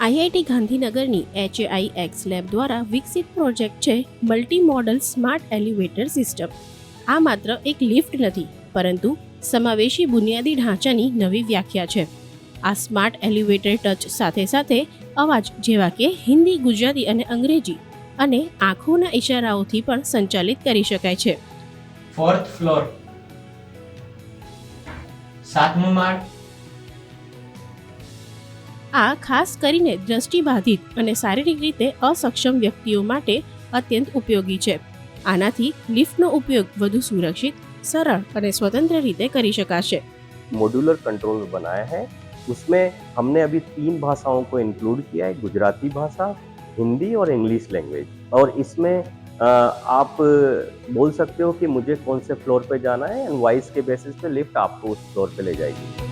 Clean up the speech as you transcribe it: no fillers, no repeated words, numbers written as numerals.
IIT ગાંધીનગરની HAIX lab દ્વારા વિકસિત પ્રોજેક્ટ છે multi modal smart elevator system. આ માત્ર એક લિફ્ટ નથી, પરંતુ સમાવેશી બુનિયાદી ઢાંચાની નવી વ્યાખ્યા છે. આ સ્માર્ટ એલિવેટર ટચ સાથે સાથે અવાજ જેવા કે હિન્દી, ગુજરાતી અને અંગ્રેજી અને આંખોના ઇશારાઓથી પણ સંચાલિત કરી શકાય છે. 4th ફ્લોર, 7મો માળ. આ ખાસ કરીને દ્રષ્ટિબાધિત અને શારીરિક રીતે અસક્ષમ વ્યક્તિઓ માટે અત્યંત ઉપયોગી છે. આનાથી લિફ્ટનો ઉપયોગ વધુ સુરક્ષિત, સરળ અને સ્વતંત્ર રીતે કરી શકાશે. मॉड्यूलर कंट्रोल बनाया है, उसमें हमने अभी 3 भाषाओं को इंक्लूड किया है, गुजराती भाषा, हिंदी और इंग्लिश लैंग्वेज. और इसमें आप बोल सकते हो कि मुझे कौन से फ्लोर पे जाना है एंड वॉइस के बेसिस पे लिफ्ट आपको उस फ्लोर पे ले जाएगी.